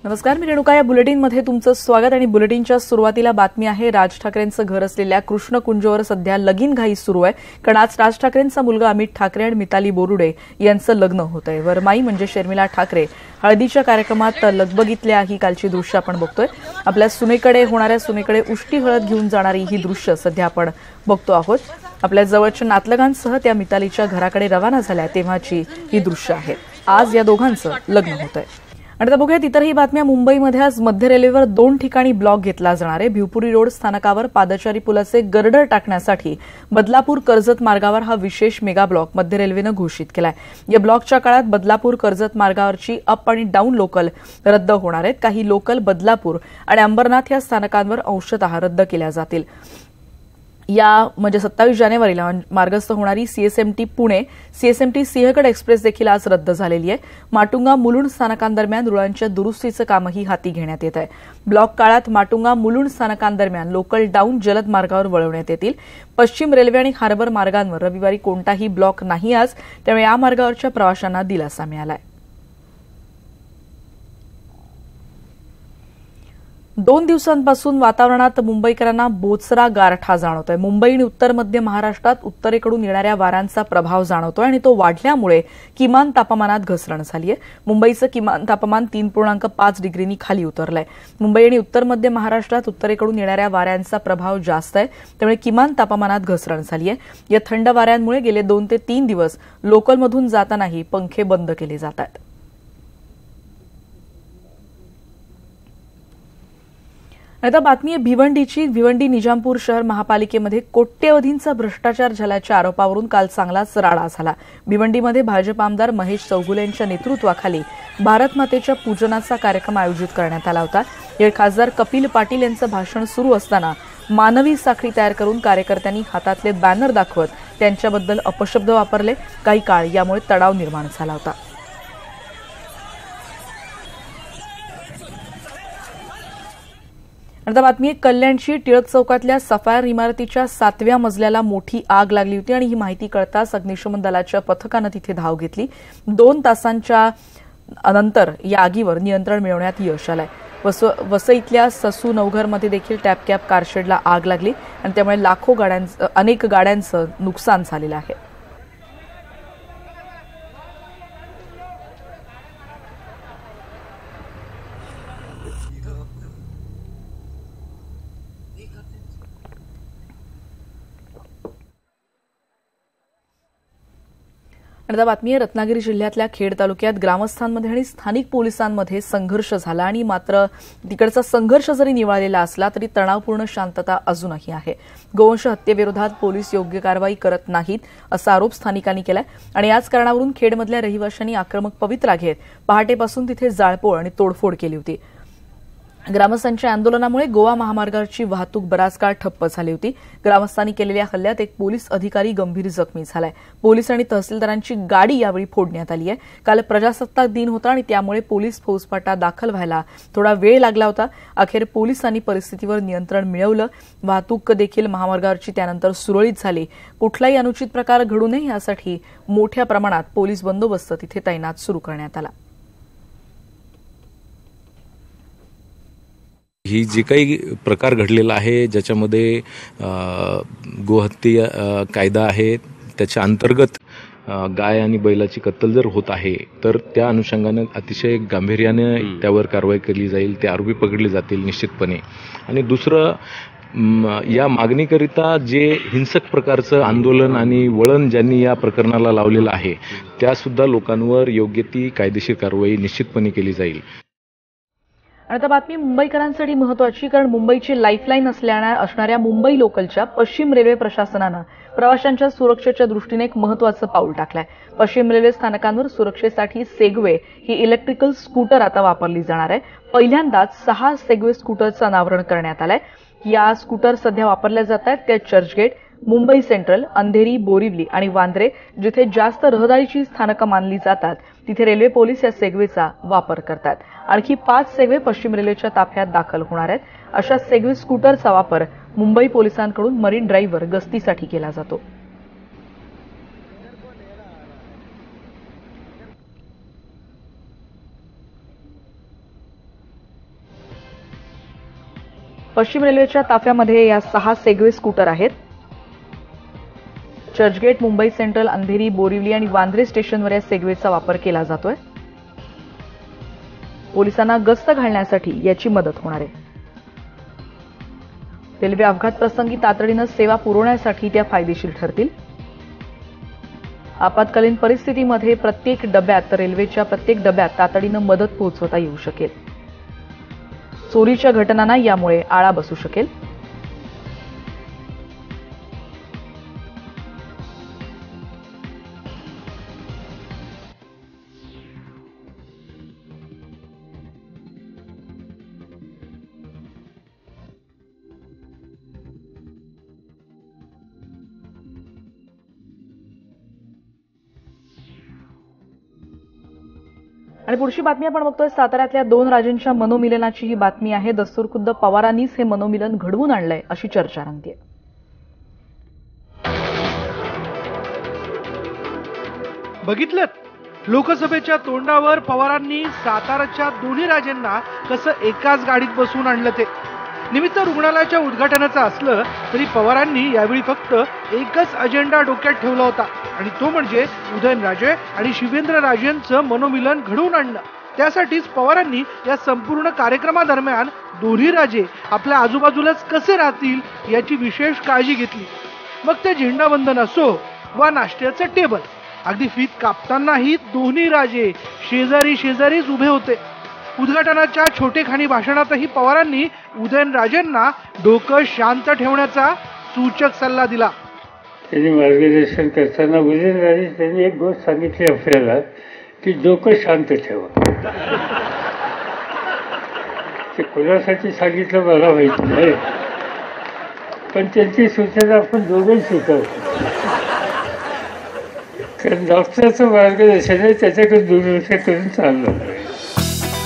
नमस्कार, मी रेणुका. या बुलेटिनमध्ये तुमचं स्वागत. आणि बुलेटिनच्या सुरुवातीला बातमी आहे राज ठाकरेंचं घर असलेल्या कृष्णकुंजवर सध्या लगीनघाई सुरू आहे. कारण आज राज ठाकरेंचा मुलगा अमित ठाकरे आणि मिताली बोरुडे यांचं लग्न होत आहे. वरमाई म्हणजे शर्मिला ठाकरे हळदीच्या कार्यक्रमात लगबगीतल्या ही कालची दृश्य आपण बघतोय. आपल्या होणाऱ्या सुनेकडे उष्टी हळद घेऊन जाणारी ही दृश्य सध्या आपण बघतो आहोत. आपल्या जवळच्या नातलगांसह त्या मितालीच्या घराकडे रवाना झाल्या तेव्हाची ही दृश्य आहेत. आज या दोघांचं लग्न होत आहे. आणि आता बघूयात इतरही बातम्या. मुंबईमध्ये आज मध्य रेल्वेवर 2 ठिकाणी ब्लॉक घेतला जाणार आहे. भिवपुरी रोड स्थानकावर पादचारी पुलाचे गर्डर टाकण्यासाठी बदलापूर कर्जत मार्गावर हा विशेष मेगा ब्लॉक मध्य रेल्वेनं घोषित केलाय. या ब्लॉकच्या काळात बदलापूर कर्जत मार्गावरची अप आणि डाऊन लोकल रद्द होणार आहेत. काही लोकल बदलापूर आणि अंबरनाथ या स्थानकांवर अंशतः रद्द केल्या जातील. या म्हणजे 27 जानेवारीला मार्गस्थ होणारी CSMT Pune, CSMT Sinhagad express देखील आज रद्द झालेली आहे. माटुंगा मुलुंड स्थानकांदरम्यान रुळांच्या दुरुस्तीचं कामही हाती घेण्यात येत आहे. ब्लॉक काळात माटुंगा मुलुंड स्थानकांदरम्यान लोकल डाऊन जलद मार्गावर वळवण्यात येतील. पश्चिम रेल्वे आणि हार्बर मार्गांवर रविवारी कोणताही ब्लॉक नाही आज, त्यामुळे या मार्गावरच्या प्रवाशांना दिलासा मिळाला आहे. 2 दिवसांपासून वातावरणात मुंबईकरांना बोचरा गारठा जाणवतोय. मुंबई आणि उत्तर मध्य महाराष्ट्रात उत्तरेकडून येणाऱ्या वाऱ्यांचा प्रभाव जाणवतोय आणि तो वाढल्यामुळे किमान तापमानात घसरण झाली आहे. मुंबईचं किमान तापमान 3.5 डिग्रींनी खाली उतरलंय. मुंबई आणि उत्तर मध्य महाराष्ट्रात उत्तरेकडून येणाऱ्या वाऱ्यांचा प्रभाव जास्त आहे, त्यामुळे किमान तापमानात घसरण झाली आहे. या थंड वाऱ्यांमुळे गेले 2 ते 3 दिवस लोकलमधून जातानाही पंखे बंद केले जात आहेत. आता बातमी आहे भिवंडीची. भिवंडी निजामपूर शहर महापालिकेमध्ये कोट्यवधींचा भ्रष्टाचार झाल्याच्या आरोपावरून काल चांगलाच राडा झाला. भिवंडीमध्ये भाजप आमदार महेश चौगुले यांच्या नेतृत्वाखाली भारत मातेच्या पूजनाचा कार्यक्रम आयोजित करण्यात आला होता. या खासदार कपिल पाटील यांचं भाषण सुरू असताना मानवी साखळी तयार करून कार्यकर्त्यांनी हातातले बॅनर दाखवत त्यांच्याबद्दल अपशब्द वापरले. काही काळ यामुळे तणाव निर्माण झाला होता. आता बातमी आहे कल्याणची. टिळक चौकातल्या सफायर इमारतीच्या 7व्या मजल्याला मोठी आग लागली होती आणि ही माहिती कळताच अग्निशमन दलाच्या पथकानं तिथे धाव घेतली. 2 तासांच्या नंतर या आगीवर नियंत्रण मिळवण्यात यश आलंय. वसईतल्या ससू नवघरमध्ये देखील टॅपकॅप कारशेडला आग लागली आणि त्यामुळे अनेक गाड्यांचं नुकसान झालेलं आहे. आता बातमी आहे रत्नागिरी जिल्ह्यातल्या खेड तालुक्यात ग्रामस्थांमध्ये आणि स्थानिक पोलिसांमध्ये संघर्ष झाला आणि मात्र तिकडचा संघर्ष जरी निवळलेला असला तरी तणावपूर्ण शांतता अजूनही आहे. गोवंश हत्येविरोधात पोलीस योग्य कारवाई करत नाहीत असा आरोप स्थानिकांनी केलाय आणि याच कारणावरून खेडमधल्या रहिवाशांनी आक्रमक पवित्रा घेत पहाटेपासून तिथे जाळपोळ आणि तोडफोड केली होती. ग्रामस्थांच्या आंदोलनामुळे गोवा महामार्गावरची वाहतूक बराच काळ ठप्प झाली होती. ग्रामस्थांनी केलेल्या हल्ल्यात एक पोलीस अधिकारी गंभीर जखमी झालाय. पोलीस आणि तहसीलदारांची गाडी यावेळी फोडण्यात आली आहे. काल प्रजासत्ताक दिन होता आणि त्यामुळे पोलीस फौजफाटा दाखल व्हायला थोडा वेळ लागला होता. अखेर पोलिसांनी परिस्थितीवर नियंत्रण मिळवलं. वाहतूक देखील महामार्गावरची त्यानंतर सुरळीत झाली. कुठलाही अनुचित प्रकार घडू नये यासाठी मोठ्या प्रमाणात पोलीस बंदोबस्त तिथे तैनात सुरू करण्यात आला. ही जी काही प्रकार घडलेला आहे ज्याच्यामध्ये गोहत्या कायदा आहे त्याच्या अंतर्गत गाय आणि बैलाची कत्तल जर होत आहे तर त्या अनुषंगानं अतिशय गांभीर्याने त्यावर कारवाई केली जाईल. ते आरोपी पकडले जातील निश्चितपणे. आणि दुसरं या मागणीकरिता जे हिंसक प्रकारचं आंदोलन आणि वळण ज्यांनी या प्रकरणाला लावलेलं आहे त्यासुद्धा लोकांवर योग्य ती कायदेशीर कारवाई निश्चितपणे केली जाईल. आता बातमी मुंबईकरांसाठी महत्वाची. कारण मुंबईची लाईफलाईन असणाऱ्या मुंबई लोकलच्या पश्चिम रेल्वे प्रशासनानं प्रवाशांच्या सुरक्षेच्या दृष्टीने एक महत्वाचं पाऊल टाकलंय. पश्चिम रेल्वे स्थानकांवर सुरक्षेसाठी सेगवे ही इलेक्ट्रिकल स्कूटर आता वापरली जाणार आहे. पहिल्यांदाच 6 सेगवे स्कूटरचं अनावरण करण्यात आलंय. या स्कूटर सध्या वापरल्या जात आहेत त्या चर्चगेट, मुंबई सेंट्रल, अंधेरी, बोरिवली आणि वांद्रे जिथे जास्त रहदारीची स्थानकं मानली जातात तिथे रेल्वे पोलीस या सेगवेचा वापर करतात. आणखी 5 सेगवे पश्चिम रेल्वेच्या ताफ्यात दाखल होणार आहेत. अशा सेगवे स्कूटरचा वापर मुंबई पोलिसांकडून मरीन ड्राईव्हवर गस्तीसाठी केला जातो. पश्चिम रेल्वेच्या ताफ्यामध्ये या 6 सेगवे स्कूटर आहेत. चर्चगेट, मुंबई सेंट्रल, अंधेरी, बोरिवली आणि वांद्रे स्टेशनवर या सेगवेचा वापर केला जातोय. पोलिसांना गस्त घालण्यासाठी याची मदत होणार आहे. रेल्वे अपघात प्रसंगी तातडीनं सेवा पुरवण्यासाठी त्या फायदेशीर ठरतील. आपत्कालीन परिस्थितीमध्ये रेल्वेच्या प्रत्येक डब्यात तातडीनं मदत पोहोचवता येऊ शकेल. चोरीच्या घटनांना यामुळे आळा बसू शकेल. आणि पुढची बातमी आपण बघतोय साताऱ्यातल्या 2 राजेंच्या मनोमिलनाची ही बातमी आहे. दस्तूरखुद्द पवारांनीच हे मनोमिलन घडवून आणलंय अशी चर्चा रंगतेय. बघितलं, लोकसभेच्या तोंडावर पवारांनी साताराच्या दोन्ही राजेंना कसं एकाच गाडीत बसवून आणलं. ते निमित्त रुग्णालयाच्या उद्घाटनाचं असलं तरी पवारांनी यावेळी फक्त एकच अजेंडा डोक्यात ठेवला होता आणि तो म्हणजे उदयनराजे आणि शिवेंद्रराजेंचं मनोमिलन घडवून आणणं. त्यासाठीच पवारांनी या संपूर्ण कार्यक्रमादरम्यान दोन्ही राजे आपल्या आजूबाजूलाच कसे राहतील याची विशेष काळजी घेतली. मग ते झेंडावंदन असो वा नाश्त्याचं टेबल, अगदी फीत कापतानाही दोन्ही राजे शेजारी शेजारीच उभे होते. उद्घाटनाच्या छोटेखानी भाषणातही पवारांनी उदयनराजेंना डोकं शांत ठेवण्याचा सूचक सल्ला दिला. त्यांनी मार्गदर्शन करताना उदयनराजे त्यांनी एक गोष्ट सांगितली आपल्याला की डोकं शांत ठेवा. ते कोणासाठी सांगितलं मला माहिती नाही, पण त्यांची सूचना आपण दोघेही स्वीकारतो. कारण डॉक्टरचं मार्गदर्शन आहे, त्याच्याकडे दुर्लक्ष करून चाललं.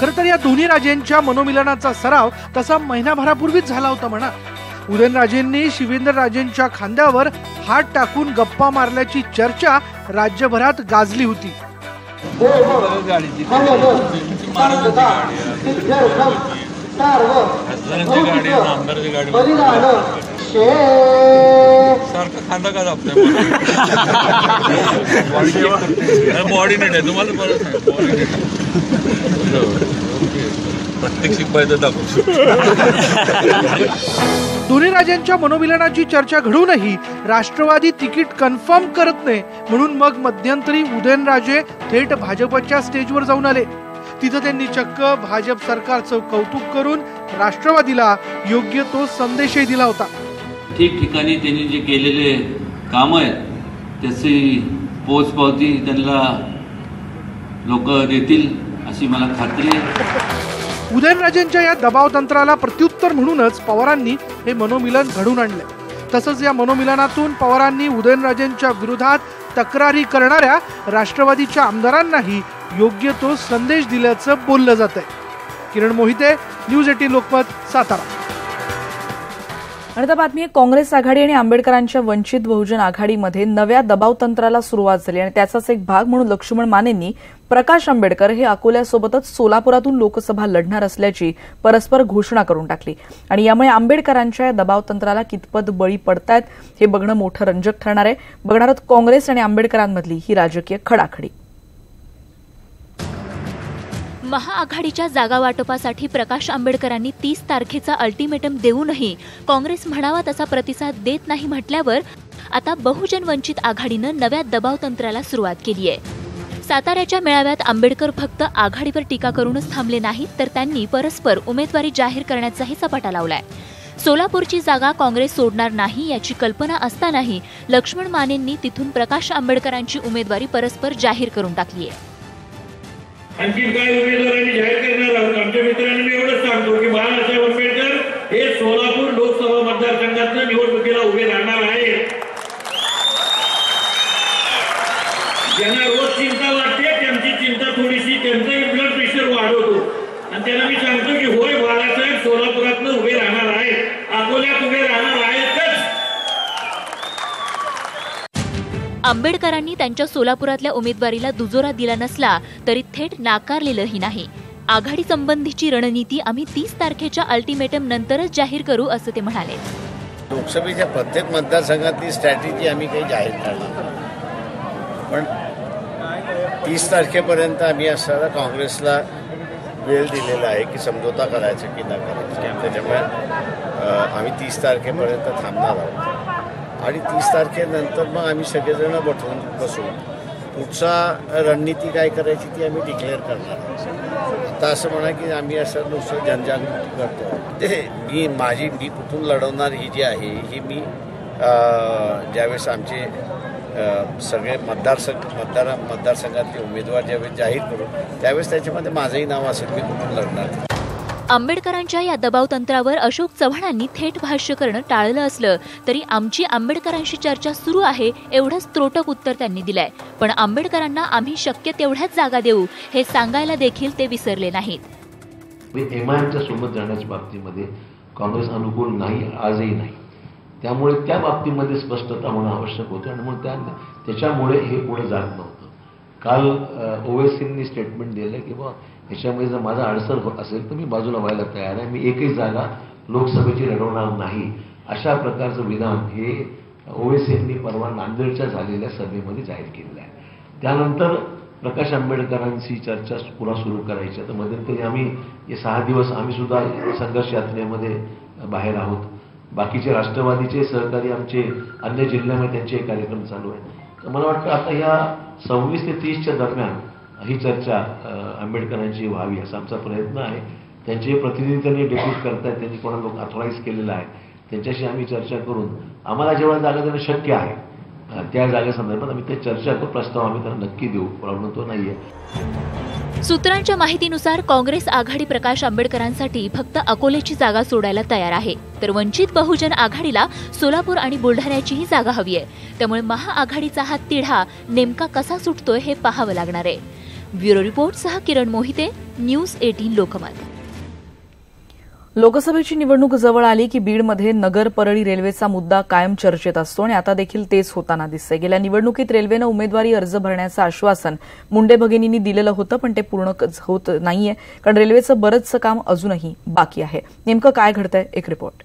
खरं तर या दोन्ही राजेंच्या मनोमिलनाचा सराव तसा महिनाभरापूर्वीच झाला होता म्हणा. उदयनराजेंनी शिवेंद्रराजेंच्या खांद्यावर हात टाकून गप्पा मारल्याची चर्चा राज्यभरात गाजली होती. खांदा का बॉडी नाही तुम्हाला प्रत्येक शिकवायचं दाखवू. दोन्ही राजांच्या मनोमिलनाची चर्चा घडूनही राष्ट्रवादी तिकीट कन्फर्म करत नाही म्हणून मग मध्यंतरी उदयनराजे थेट भाजपच्या स्टेजवर जाऊन आले. तिथं त्यांनी चक्क भाजप सरकारचं कौतुक करून राष्ट्रवादीला योग्य तो संदेशही दिला होता. ठिकठिकाणी त्यांनी जे केलेले काम आहेत त्याची पोचपावती त्यांना लोक देतील अशी मला खात्री आहे. उदयनराजेंच्या या दबाव तंत्राला प्रत्युत्तर म्हणूनच पवारांनी हे मनोमिलन घडवून आणले. तसंच या मनोमिलनातून पवारांनी उदयनराजेंच्या विरोधात तक्रारी करणाऱ्या राष्ट्रवादीच्या आमदारांनाही योग्य तो संदेश दिल्याचं बोललं जात आहे. किरण मोहिते, न्यूज 18 लोकमत, सातारा. आणि आता बातमी आहे, काँग्रेस आघाडी आणि आंबेडकरांच्या वंचित बहुजन आघाडीमध्ये नव्या दबाव तंत्राला सुरुवात झाली आणि त्याचाच एक भाग म्हणून लक्ष्मण मानेंनी प्रकाश आंबेडकर हे अकोल्यासोबतच सोलापुरातून लोकसभा लढणार असल्याची परस्पर घोषणा करून टाकली. आणि यामुळे आंबेडकरांच्या या दबाव तंत्राला कितपत बळी पडतायत हे बघणं मोठं रंजक ठरणार आहे. बघणार आहोत काँग्रेस आणि आंबेडकरांमधली ही राजकीय खडाखडी. महाआघाडीच्या जागा वाटपासाठी प्रकाश आंबेडकरांनी 30 तारखेचा अल्टिमेटम देऊनही काँग्रेस म्हणावा तसा प्रतिसाद देत नाही म्हटल्यावर आता बहुजन वंचित आघाडीनं नव्या दबाव तंत्राला सुरुवात केली आहे. साताऱ्याच्या मेळाव्यात आंबेडकर फक्त आघाडीवर टीका करूनच थांबले नाहीत तर त्यांनी परस्पर उमेदवारी जाहीर करण्याचाही सपाटा लावलाय. सोलापूरची जागा काँग्रेस सोडणार नाही याची कल्पना असतानाही लक्ष्मण मानेंनी तिथून प्रकाश आंबेडकरांची उमेदवारी परस्पर जाहीर करून टाकली आहे. आणखी काय उमेदवार आम्ही जाहीर करणार आहोत. आमच्या मित्रांनी मी एवढंच सांगतो की बाळासाहेब आंबेडकर हे सोलापूर लोकसभा मतदारसंघातल्या निवडणुकीला उभे राहणार आहेत. ज्यांना रोज चिंता वाटते त्यांची चिंता थोडीशी त्यांचंही ब्लड प्रेशर वाढवतो आणि त्यांना मी सांगतो की होय बाळासाहेब सोलापुरातनं उभे राहणार आहेत, अकोल्यात उभे राहणार आहेतच. आंबेडकरांनी त्यांच्या सोलापुरातल्या उमेदवारीला दुजोरा दिला नसला तरी थेट नाकारलेलंही नाही. आघाडी संबंधीची रणनीती आम्ही 30 तारखेच्या अल्टिमेटम नंतरच जाहीर करू असं ते म्हणाले. लोकसभेच्या प्रत्येक मतदारसंघातली स्ट्रॅटेजी आम्ही काही जाहीर करणार, पण 30 तारखेपर्यंत आम्ही असताना काँग्रेसला वेळ दिलेला आहे की समझोता करायचं की न करायचं. त्याच्यामुळे आम्ही 30 तारखेपर्यंत थांबणार आहोत आणि 30 तारखेनंतर मग आम्ही सगळेजण बसून पुढचा रणनीती काय करायची ती आम्ही डिक्लेअर करणार आहोत. आता असं म्हणा की आम्ही असं नुसतं जनजागृती करतो, ते मी कुठून लढवणार ही जी आहे ही मी ज्यावेळेस आमचे सगळे मतदारसंघातले उमेदवार ज्यावेळेस जाहीर करू त्यावेळेस त्याच्यामध्ये माझंही नाव असेल, मी कुठून लढणार. आंबेडकरांच्या या दबाव तंत्रावर अशोक चव्हाणांनी थेट भाष्य करणं टाळलं असलं तरी आमची आंबेडकरांशी चर्चा सुरू आहे एवढंच त्रोटक उत्तर त्यांनी दिलंय. पण आंबेडकरांना आम्ही शक्य तेवढ्याच जागा देऊ हे सांगायला देखील ते विसरले नाहीत. एमआयएमच्या सोबत जाण्याच्या बाबतीमध्ये काँग्रेस अनुकूल नाही, आजही नाही. त्यामुळे त्या बाबतीमध्ये स्पष्टता होणं आवश्यक होतं आणि मग त्याच्यामुळे हे पुढे जात नव्हतं. काल ओवेसींनी स्टेटमेंट दिलं की बा ह्याच्यामध्ये जर माझा अडसर होत असेल तर मी बाजूला व्हायला तयार आहे, मी एकही जागा लोकसभेची लढवणार नाही, अशा प्रकारचं विधान हे ओवेसींनी परवा नांदेडच्या झालेल्या सभेमध्ये जाहीर केलेलं आहे. त्यानंतर प्रकाश आंबेडकरांची चर्चा पुन्हा सुरू करायची. तर मध्यंतरी आम्ही हे 6 दिवस आम्ही सुद्धा संघर्ष यात्रेमध्ये बाहेर आहोत. बाकीचे राष्ट्रवादीचे सहकारी आमचे अन्य जिल्ह्यामध्ये त्यांचे कार्यक्रम चालू आहेत. तर मला वाटतं आता या 26 ते 30च्या दरम्यान ही चर्चा आंबेडकरांची व्हावी असा आमचा प्रयत्न आहे. त्यांचे प्रतिनिधी त्यांनी डेप्यूट करतायत, त्यांनी कोणा लोक ऑथराईज केलेलं आहे, त्यांच्याशी आम्ही चर्चा करून आम्हाला जेव्हा जागा देणं शक्य आहे त्या जागेसंदर्भात आम्ही ते चर्चा करू, प्रस्ताव आम्ही त्यांना नक्की देऊ, प्रॉब्लेम तो नाहीये. सूत्रांच्या माहितीनुसार काँग्रेस आघाडी प्रकाश आंबेडकरांसाठी फक्त अकोलेची जागा सोडायला तयार आहे, तर वंचित बहुजन आघाडीला सोलापूर आणि बुलढाण्याचीही जागा हवी आहे. त्यामुळे महाआघाडीचा हा तिढा नेमका कसा सुटतोय हे पाहावं लागणार आहे. ब्युरो रिपोर्टसह किरण मोहिते, न्यूज 18 लोकमत. लोकसभेची निवडणूक जवळ आली की बीडमध्ये नगर परळी रेल्वेचा मुद्दा कायम चर्चेत असतो आणि आता देखील तेच होताना दिसतंय. गेल्या निवडणुकीत रेल्वेनं उमेदवारी अर्ज भरण्याचं आश्वासन मुंडे भगिनींनी दिलेलं होतं, पण ते पूर्ण होत नाहीये कारण रेल्वेचं बरंचसं काम अजूनही बाकी आहे. नेमकं काय घडतंय, एक रिपोर्ट.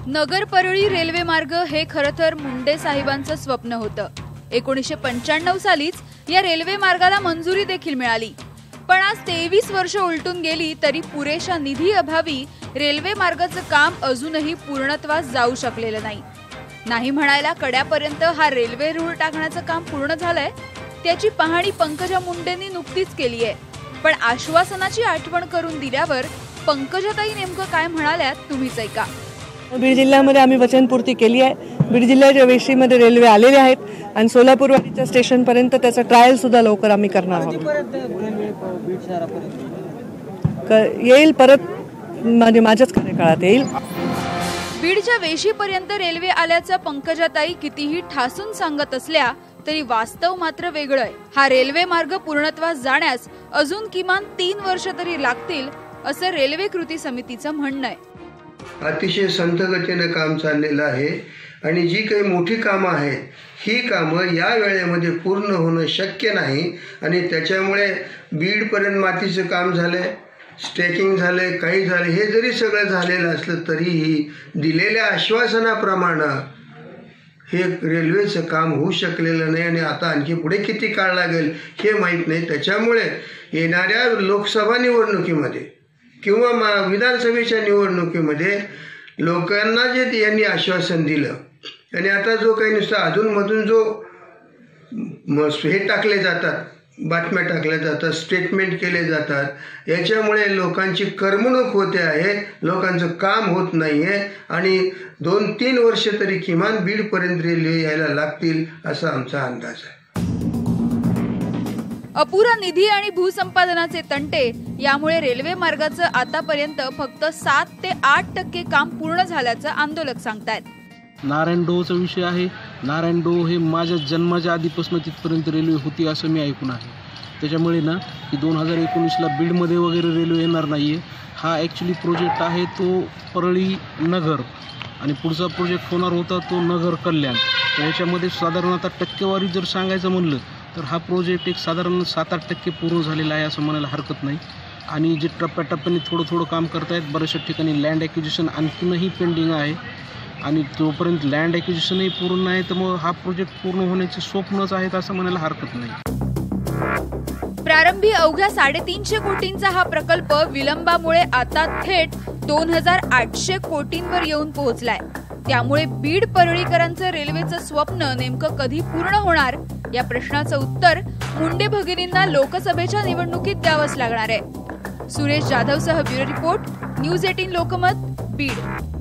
नगर परळी रेल्वे मार्ग हे खरं तर मुंडे साहेबांचं स्वप्न होतं. 1995 सालीच या रेल्वे मार्गाला मंजुरी देखील मिळाली, पण आज 23 वर्ष उलटून गेली तरी पुरेशा निधी अभावी रेल्वे मार्गाचं काम अजूनही पूर्णत्वास जाऊ शकलेलं नाही म्हणायला कड्यापर्यंत हा रेल्वे रूळ टाकण्याचं काम पूर्ण झालंय. त्याची पाहणी पंकजा मुंडेंनी नुकतीच केली आहे. पण आश्वासनाची आठवण करून दिल्यावर पंकजाताई नेमकं काय म्हणाल्यात तुम्हीच ऐका. बीड जिल्ह्यामध्ये आम्ही वचनपूर्ती केली आहे. बीड जिल्ह्याच्या वेशीमध्ये रेल्वे आलेले आहेत आणि सोलापूरवाडीच्या स्टेशनपर्यंत त्याचा ट्रायल सुद्धा लवकर आम्ही करणार आहोत. येईल परत, म्हणजे माझ्याच कार्यकाळात येईल. बीडच्या वेशीपर्यंत रेल्वे आल्याचं पंकजाताई कितीही ठासून सांगत असल्या तरी वास्तव मात्र वेगळं आहे. हा रेल्वे मार्ग पूर्णत्वास जाण्यास अजून किमान 3 वर्ष तरी लागतील असं रेल्वे कृती समितीचं म्हणणं आहे. अतिशय संथ गतीनं काम चाललेलं आहे आणि जी काही मोठी कामं आहेत ही कामं या वेळेमध्ये पूर्ण होणं शक्य नाही आणि त्याच्यामुळे बीडपर्यंत मातीचं काम झालंय, स्टेकिंग झालंय, काही झालं. हे जरी सगळं झालेलं असलं तरीही दिलेल्या आश्वासनाप्रमाणे हे रेल्वेचं काम होऊ शकलेलं नाही आणि आता आणखी पुढे किती काळ लागेल हे माहीत नाही. त्याच्यामुळे येणाऱ्या लोकसभा निवडणुकीमध्ये किंवा विधानसभेच्या निवडणुकीमध्ये लोकांना जे यांनी आश्वासन दिलं आणि आता जो काही नुसतं अधूनमधून जो हे टाकले जातात, बातम्या टाकल्या जातात, स्टेटमेंट केले जातात, याच्यामुळे लोकांची करमणूक होते आहे, लोकांचं काम होत नाही आहे आणि 2-3 वर्ष तरी किमान बीडपर्यंत रेल्वे यायला लागतील असा आमचा अंदाज आहे. अपुरा निधी आणि भूसंपादनाचे तंटे यामुळे रेल्वे मार्गाचं आतापर्यंत फक्त 7 ते 8% काम पूर्ण झाल्याचं आंदोलक सांगतायत. नारायण डोहचा विषय आहे. नारायण डोह हे माझ्या जन्माच्या आधीपासून तिथपर्यंत रेल्वे होती असं मी ऐकून आहे. त्याच्यामुळे ना की 2019ला बीडमध्ये वगैरे रेल्वे येणार नाही आहे. हा ॲक्च्युली प्रोजेक्ट आहे तो परळी नगर आणि पुढचा प्रोजेक्ट होणार होता तो नगर कल्याण. तर याच्यामध्ये साधारणतः टक्केवारी जर सांगायचं म्हणलं तर हा प्रोजेक्ट एक साधारण 7-8% पूर्ण झालेला आहे असं म्हणायला हरकत नाही. आणि जे टप्प्याटप्प्याने थोडं काम करतायत, बऱ्याचशा ठिकाणी लँड ॲक्विजिशन आणखीनही पेंडिंग आहे. आणि जोपर्यंत लँड ॲक्विजिशनही पूर्ण नाही तर मग हा प्रोजेक्ट पूर्ण होण्याचे स्वप्नच आहेत असं म्हणायला हरकत नाही. प्रारंभी अवघ्या 350 कोटींचा हा प्रकल्प विलंबामुळे आता थेट 2800 कोटींवर येऊन पोहोचलाय. त्यामुळे बीड परळीकरांचं रेल्वेचं स्वप्न नेमकं कधी पूर्ण होणार या प्रश्नाचं उत्तर मुंडे भगिनींना लोकसभेच्या निवडणुकीत द्यावंच लागणार आहे. सुरेश जाधवसह bureau report, news 18 Lokmat, Beed.